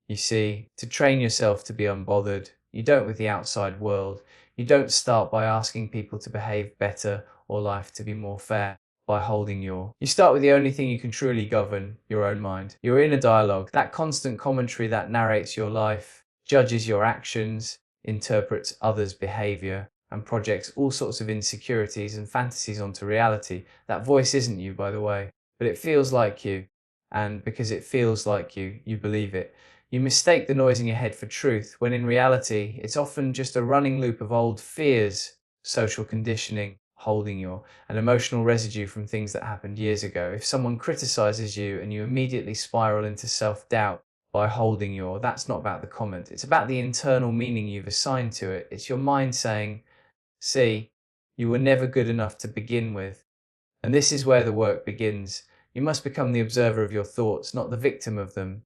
You see, to train yourself to be unbothered, you don't with the outside world. You don't start by asking people to behave better or life to be more fair by holding your. You start with the only thing you can truly govern, your own mind. Your inner dialogue, that constant commentary that narrates your life, judges your actions, interprets others' behavior, and projects all sorts of insecurities and fantasies onto reality. That voice isn't you, by the way, but it feels like you. And because it feels like you believe it. You mistake the noise in your head for truth, when in reality, it's often just a running loop of old fears, social conditioning, holding your, and emotional residue from things that happened years ago. If someone criticizes you and you immediately spiral into self-doubt by holding your, that's not about the comment. It's about the internal meaning you've assigned to it. It's your mind saying, see, you were never good enough to begin with. And this is where the work begins. You must become the observer of your thoughts, not the victim of them.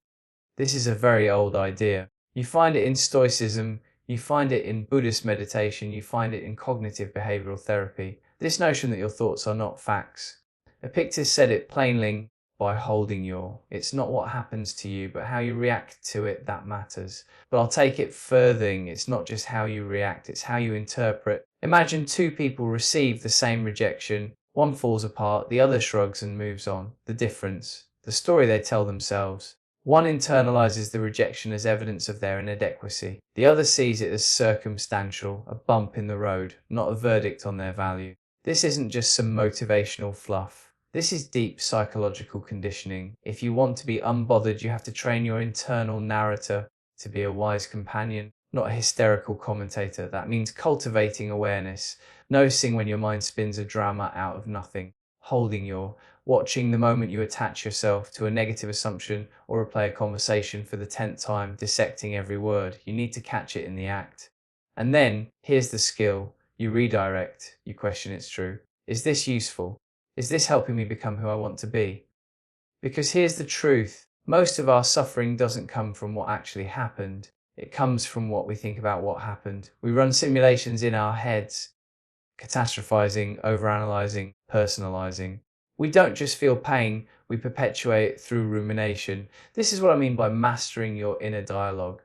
This is a very old idea. You find it in stoicism, you find it in Buddhist meditation, you find it in cognitive behavioral therapy. This notion that your thoughts are not facts. Epictetus said it plainly by holding your. It's not what happens to you, but how you react to it that matters. But I'll take it further. It's not just how you react, it's how you interpret. Imagine two people receive the same rejection. One falls apart, the other shrugs and moves on. The difference, the story they tell themselves. One internalizes the rejection as evidence of their inadequacy. The other sees it as circumstantial, a bump in the road, not a verdict on their value. This isn't just some motivational fluff. This is deep psychological conditioning. If you want to be unbothered, you have to train your internal narrator to be a wise companion, not a hysterical commentator. That means cultivating awareness, noticing when your mind spins a drama out of nothing, holding your, watching the moment you attach yourself to a negative assumption or replay a conversation for the 10th time, dissecting every word. You need to catch it in the act. And then, here's the skill. You redirect. You question it's true. Is this useful? Is this helping me become who I want to be? Because here's the truth. Most of our suffering doesn't come from what actually happened. It comes from what we think about what happened. We run simulations in our heads, catastrophizing, overanalyzing, personalizing. We don't just feel pain, we perpetuate it through rumination. This is what I mean by mastering your inner dialogue.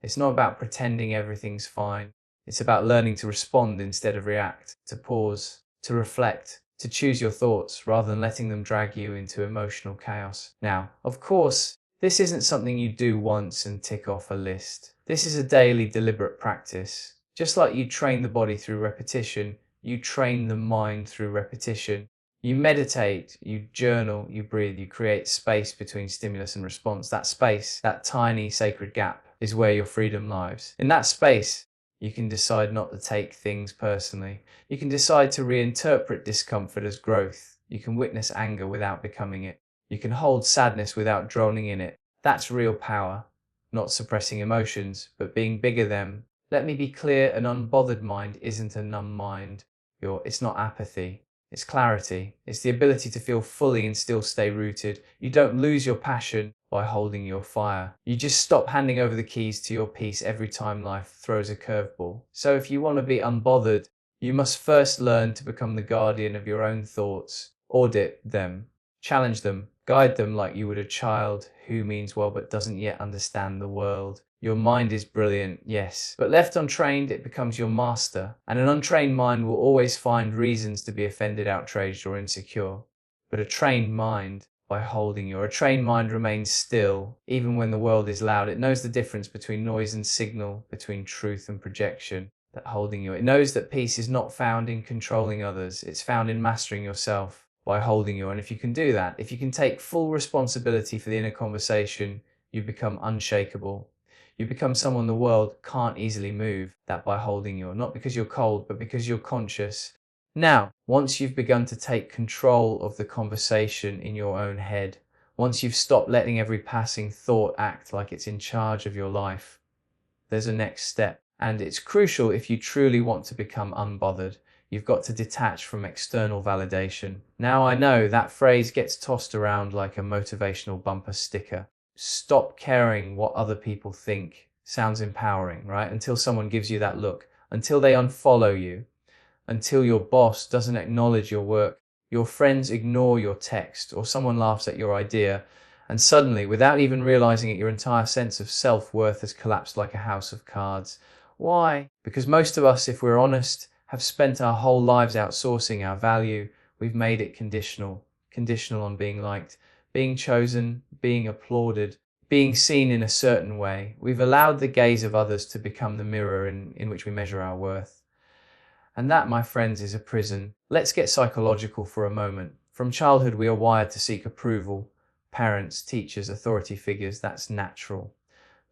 It's not about pretending everything's fine. It's about learning to respond instead of react, to pause, to reflect, to choose your thoughts rather than letting them drag you into emotional chaos. Now, of course, this isn't something you do once and tick off a list. This is a daily deliberate practice. Just like you train the body through repetition, you train the mind through repetition. You meditate, you journal, you breathe, you create space between stimulus and response. That space, that tiny sacred gap, is where your freedom lies. In that space, you can decide not to take things personally. You can decide to reinterpret discomfort as growth. You can witness anger without becoming it. You can hold sadness without drowning in it. That's real power. Not suppressing emotions, but being bigger than. Let me be clear, an unbothered mind isn't a numb mind. It's not apathy. It's clarity. It's the ability to feel fully and still stay rooted. You don't lose your passion by holding your fire. You just stop handing over the keys to your peace every time life throws a curveball. So if you want to be unbothered, you must first learn to become the guardian of your own thoughts. Audit them. Challenge them. Guide them like you would a child who means well but doesn't yet understand the world. Your mind is brilliant, yes, but left untrained, it becomes your master. And an untrained mind will always find reasons to be offended, outraged, or insecure. But a trained mind, by holding a trained mind remains still, even when the world is loud. It knows the difference between noise and signal, between truth and projection. That holding it knows that peace is not found in controlling others, it's found in mastering yourself. By holding you. And if you can do that, if you can take full responsibility for the inner conversation, you become unshakable. You become someone the world can't easily move. That by holding you, not because you're cold, but because you're conscious. Now, once you've begun to take control of the conversation in your own head, once you've stopped letting every passing thought act like it's in charge of your life, there's a next step. And it's crucial if you truly want to become unbothered. You've got to detach from external validation. Now I know that phrase gets tossed around like a motivational bumper sticker. Stop caring what other people think. Sounds empowering, right? Until someone gives you that look, until they unfollow you, until your boss doesn't acknowledge your work, your friends ignore your text, or someone laughs at your idea. And suddenly, without even realizing it, your entire sense of self-worth has collapsed like a house of cards. Why? Because most of us, if we're honest, have spent our whole lives outsourcing our value. We've made it conditional. Conditional on being liked, being chosen, being applauded, being seen in a certain way. We've allowed the gaze of others to become the mirror in which we measure our worth. And that, my friends, is a prison. Let's get psychological for a moment. From childhood, we are wired to seek approval. Parents, teachers, authority figures, that's natural.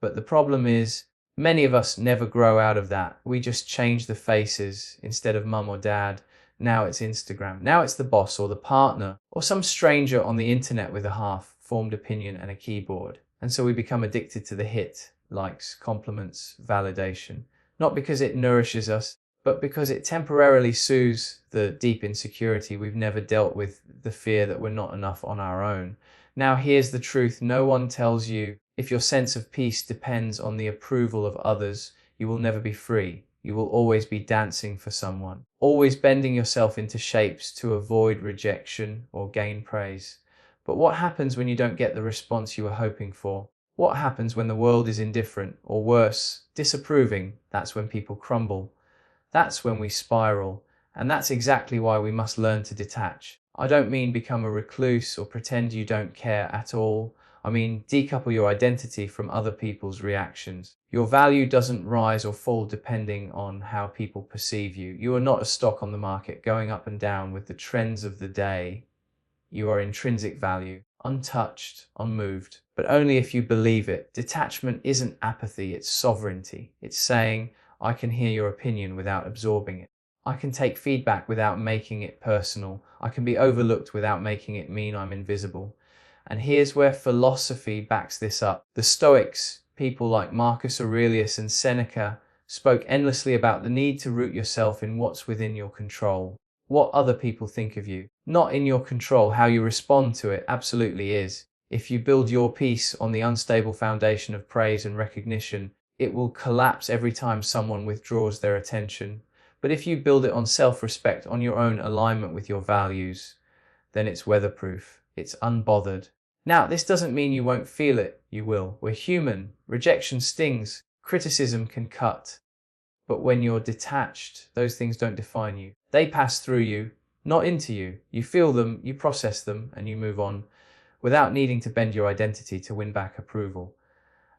But the problem is, many of us never grow out of that. We just change the faces. Instead of mum or dad, now it's Instagram. Now it's the boss or the partner or some stranger on the internet with a half-formed opinion and a keyboard. And so we become addicted to the hit, likes, compliments, validation. Not because it nourishes us, but because it temporarily soothes the deep insecurity we've never dealt with, the fear that we're not enough on our own. Now here's the truth. No one tells you if your sense of peace depends on the approval of others, you will never be free. You will always be dancing for someone, always bending yourself into shapes to avoid rejection or gain praise. But what happens when you don't get the response you were hoping for? What happens when the world is indifferent, or worse, disapproving? That's when people crumble. That's when we spiral, and that's exactly why we must learn to detach. I don't mean become a recluse or pretend you don't care at all. I mean decouple your identity from other people's reactions. Your value doesn't rise or fall depending on how people perceive you. You are not a stock on the market going up and down with the trends of the day. You are intrinsic value, untouched, unmoved, but only if you believe it. Detachment isn't apathy, it's sovereignty. It's saying, I can hear your opinion without absorbing it. I can take feedback without making it personal. I can be overlooked without making it mean I'm invisible. And here's where philosophy backs this up. The Stoics, people like Marcus Aurelius and Seneca, spoke endlessly about the need to root yourself in what's within your control. What other people think of you. Not in your control. How you respond to it absolutely is. If you build your peace on the unstable foundation of praise and recognition, it will collapse every time someone withdraws their attention. But if you build it on self-respect, on your own alignment with your values, then it's weatherproof. It's unbothered. Now, this doesn't mean you won't feel it. You will. We're human. Rejection stings. Criticism can cut. But when you're detached, those things don't define you. They pass through you, not into you. You feel them, you process them, and you move on without needing to bend your identity to win back approval.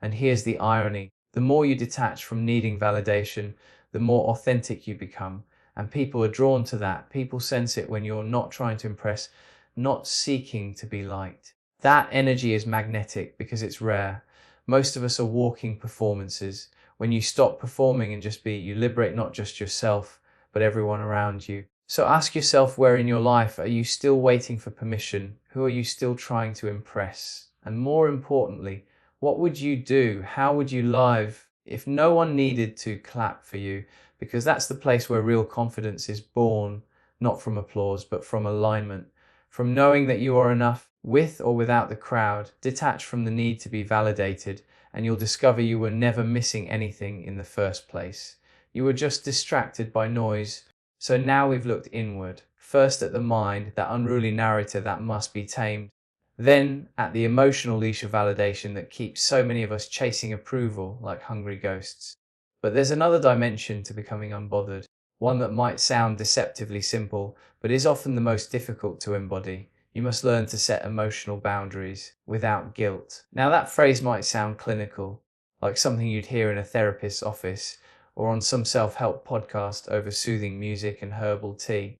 And here's the irony. The more you detach from needing validation, the more authentic you become. And people are drawn to that. People sense it when you're not trying to impress, not seeking to be liked. That energy is magnetic because it's rare. Most of us are walking performances. When you stop performing and just be, you liberate not just yourself, but everyone around you. So ask yourself, where in your life are you still waiting for permission? Who are you still trying to impress? And more importantly, what would you do? How would you live if no one needed to clap for you? Because that's the place where real confidence is born, not from applause, but from alignment, from knowing that you are enough with or without the crowd, detached from the need to be validated, and you'll discover you were never missing anything in the first place. You were just distracted by noise. So now we've looked inward, first at the mind, that unruly narrator that must be tamed, then at the emotional leash of validation that keeps so many of us chasing approval like hungry ghosts. But there's another dimension to becoming unbothered, one that might sound deceptively simple, but is often the most difficult to embody. You must learn to set emotional boundaries without guilt. Now that phrase might sound clinical, like something you'd hear in a therapist's office or on some self-help podcast over soothing music and herbal tea.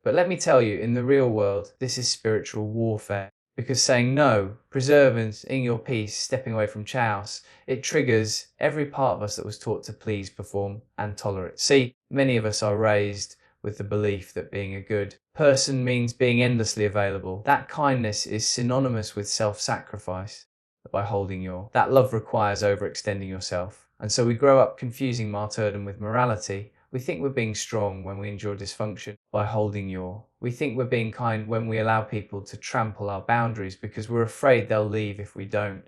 But let me tell you, in the real world, this is spiritual warfare. Because saying no, preservance, in your peace, stepping away from chaos, it triggers every part of us that was taught to please, perform, and tolerate. See, many of us are raised with the belief that being a good person means being endlessly available. That kindness is synonymous with self-sacrifice. By holding your, that love requires overextending yourself. And so we grow up confusing martyrdom with morality. We think we're being strong when we endure dysfunction by holding your. We think we're being kind when we allow people to trample our boundaries because we're afraid they'll leave if we don't.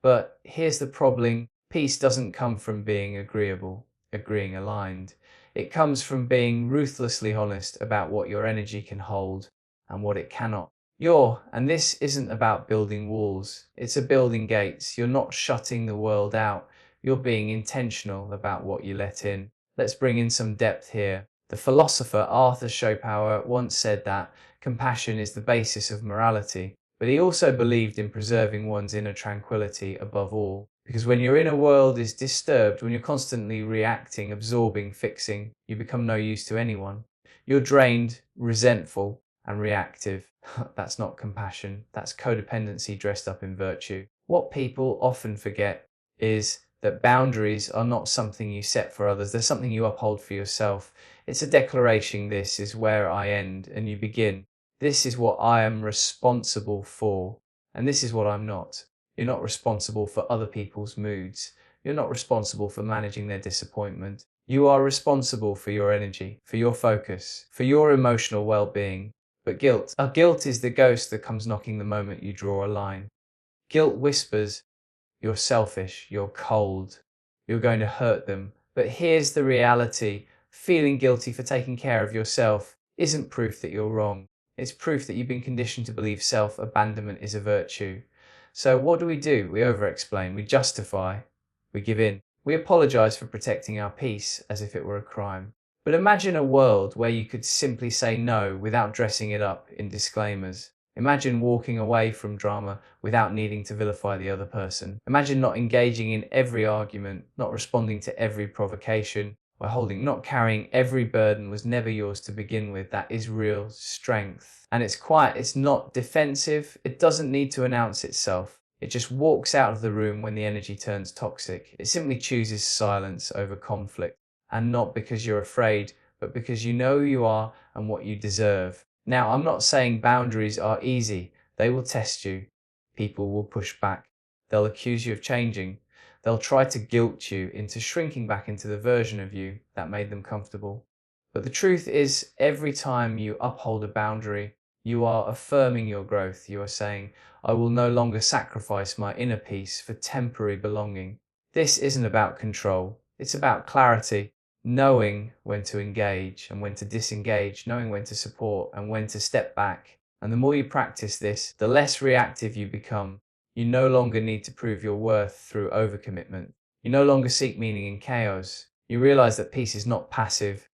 But here's the problem. Peace doesn't come from being agreeable, agreeing aligned. It comes from being ruthlessly honest about what your energy can hold and what it cannot. And this isn't about building walls, it's a building gates. You're not shutting the world out, you're being intentional about what you let in. Let's bring in some depth here. The philosopher Arthur Schopenhauer once said that compassion is the basis of morality, but he also believed in preserving one's inner tranquility above all. Because when your inner world is disturbed, when you're constantly reacting, absorbing, fixing, you become no use to anyone. You're drained, resentful, and reactive. That's not compassion, that's codependency dressed up in virtue. What people often forget is that boundaries are not something you set for others, they're something you uphold for yourself. It's a declaration: this is where I end and you begin. This is what I am responsible for, and this is what I'm not. You're not responsible for other people's moods. You're not responsible for managing their disappointment. You are responsible for your energy, for your focus, for your emotional well-being. But guilt is the ghost that comes knocking the moment you draw a line. Guilt whispers, you're selfish, you're cold, you're going to hurt them. But here's the reality: feeling guilty for taking care of yourself isn't proof that you're wrong. It's proof that you've been conditioned to believe self-abandonment is a virtue. So what do? We over-explain, we justify, we give in. We apologize for protecting our peace as if it were a crime. But imagine a world where you could simply say no without dressing it up in disclaimers. Imagine walking away from drama without needing to vilify the other person. Imagine not engaging in every argument, not responding to every provocation, not carrying every burden was never yours to begin with. That is real strength. And it's quiet, it's not defensive, it doesn't need to announce itself. It just walks out of the room when the energy turns toxic. It simply chooses silence over conflict. And not because you're afraid, but because you know who you are and what you deserve. Now, I'm not saying boundaries are easy. They will test you. People will push back. They'll accuse you of changing. They'll try to guilt you into shrinking back into the version of you that made them comfortable. But the truth is, every time you uphold a boundary, you are affirming your growth. You are saying, I will no longer sacrifice my inner peace for temporary belonging. This isn't about control. It's about clarity. Knowing when to engage and when to disengage, knowing when to support and when to step back. And the more you practice this, the less reactive you become. You no longer need to prove your worth through overcommitment. You no longer seek meaning in chaos. You realize that peace is not passive.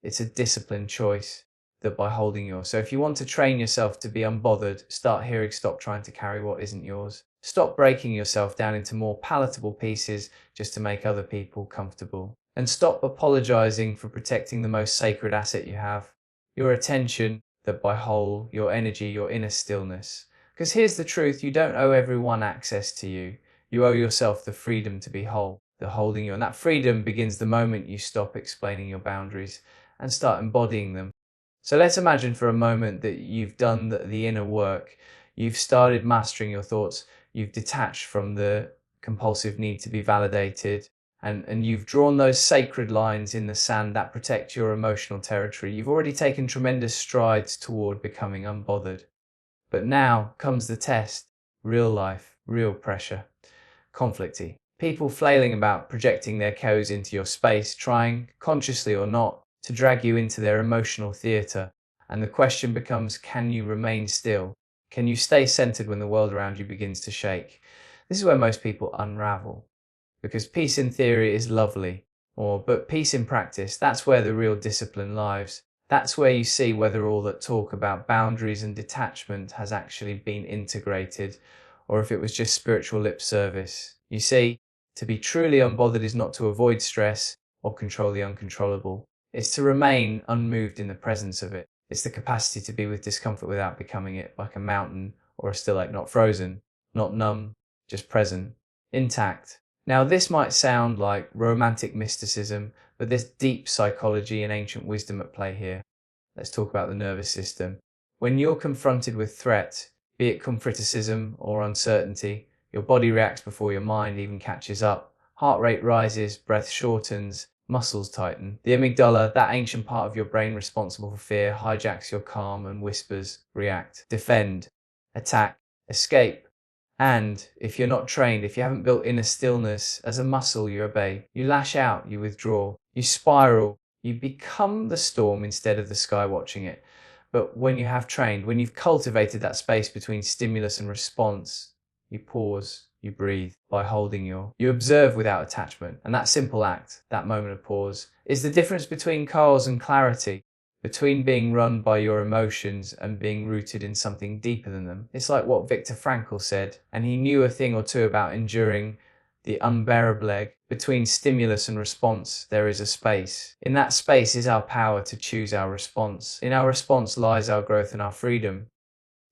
It's a disciplined choice that by holding yours. So if you want to train yourself to be unbothered, stop trying to carry what isn't yours. Stop breaking yourself down into more palatable pieces just to make other people comfortable. And stop apologizing for protecting the most sacred asset you have, your attention, that by whole, your energy, your inner stillness. Because here's the truth, you don't owe everyone access to you. You owe yourself the freedom to be whole, the holding you. And that freedom begins the moment you stop explaining your boundaries and start embodying them. So let's imagine for a moment that you've done the inner work. You've started mastering your thoughts. You've detached from the compulsive need to be validated. And you've drawn those sacred lines in the sand that protect your emotional territory. You've already taken tremendous strides toward becoming unbothered. But now comes the test. Real life, real pressure, conflicty. People flailing about, projecting their chaos into your space, trying, consciously or not, to drag you into their emotional theatre. And the question becomes, can you remain still? Can you stay centered when the world around you begins to shake? This is where most people unravel. Because peace in theory is lovely, but peace in practice, that's where the real discipline lies. That's where you see whether all that talk about boundaries and detachment has actually been integrated, or if it was just spiritual lip service. You see, to be truly unbothered is not to avoid stress or control the uncontrollable. It's to remain unmoved in the presence of it. It's the capacity to be with discomfort without becoming it, like a mountain or a stalactite, not frozen, not numb, just present, intact. Now, this might sound like romantic mysticism, but there's deep psychology and ancient wisdom at play here. Let's talk about the nervous system. When you're confronted with threat, be it criticism or uncertainty, your body reacts before your mind even catches up. Heart rate rises, breath shortens, muscles tighten. The amygdala, that ancient part of your brain responsible for fear, hijacks your calm and whispers, react, defend, attack, escape. And if you're not trained, if you haven't built inner stillness as a muscle, you obey. You lash out, you withdraw, you spiral, you become the storm instead of the sky watching it. But when you have trained, when you've cultivated that space between stimulus and response, you pause, you breathe by holding you observe without attachment. And that simple act, that moment of pause, is the difference between chaos and clarity, between being run by your emotions and being rooted in something deeper than them. It's like what Viktor Frankl said, and he knew a thing or two about enduring the unbearable leg. Between stimulus and response, there is a space. In that space is our power to choose our response. In our response lies our growth and our freedom.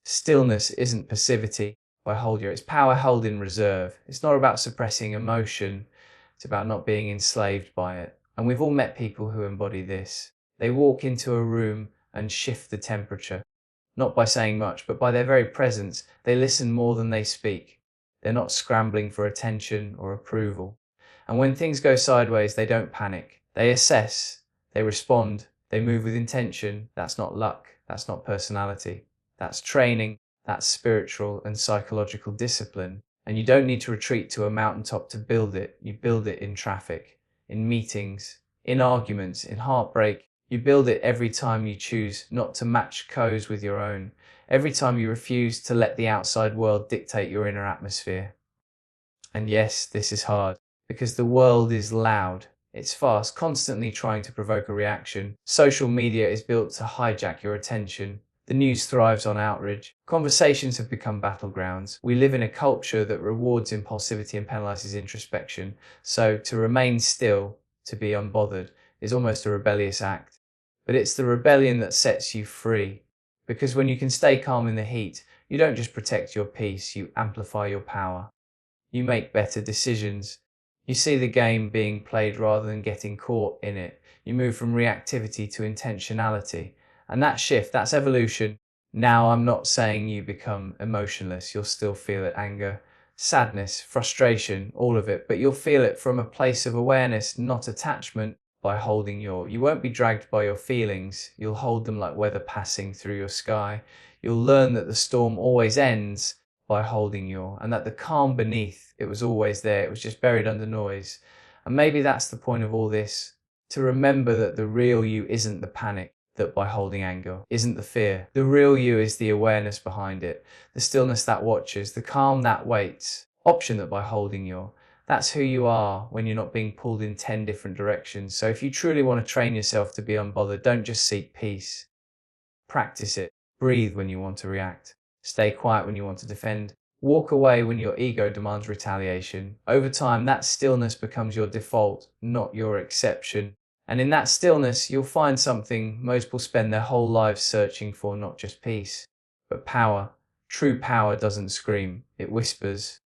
Stillness isn't passivity it's power held in reserve. It's not about suppressing emotion, it's about not being enslaved by it. And we've all met people who embody this. They walk into a room and shift the temperature, not by saying much, but by their very presence. They listen more than they speak. They're not scrambling for attention or approval. And when things go sideways, they don't panic. They assess, they respond, they move with intention. That's not luck, that's not personality. That's training, that's spiritual and psychological discipline. And you don't need to retreat to a mountaintop to build it. You build it in traffic, in meetings, in arguments, in heartbreak. You build it every time you choose not to match codes with your own. Every time you refuse to let the outside world dictate your inner atmosphere. And yes, this is hard, because the world is loud. It's fast, constantly trying to provoke a reaction. Social media is built to hijack your attention. The news thrives on outrage. Conversations have become battlegrounds. We live in a culture that rewards impulsivity and penalizes introspection. So to remain still, to be unbothered, is almost a rebellious act. But it's the rebellion that sets you free. Because when you can stay calm in the heat, you don't just protect your peace, you amplify your power. You make better decisions. You see the game being played rather than getting caught in it. You move from reactivity to intentionality. And that shift, that's evolution. Now, I'm not saying you become emotionless. You'll still feel it, anger, sadness, frustration, all of it. But you'll feel it from a place of awareness, not attachment. By holding you won't be dragged by your feelings. You'll hold them like weather passing through your sky. You'll learn that the storm always ends by holding and that the calm beneath, it was always there. It was just buried under noise. And maybe that's the point of all this, to remember that the real you isn't the panic, that by holding anger isn't the fear. The real you is the awareness behind it, the stillness that watches, the calm that waits. Option that by holding that's who you are when you're not being pulled in 10 different directions. So if you truly want to train yourself to be unbothered, don't just seek peace. Practice it. Breathe when you want to react. Stay quiet when you want to defend. Walk away when your ego demands retaliation. Over time, that stillness becomes your default, not your exception. And in that stillness, you'll find something most will spend their whole lives searching for, not just peace, but power. True power doesn't scream, it whispers.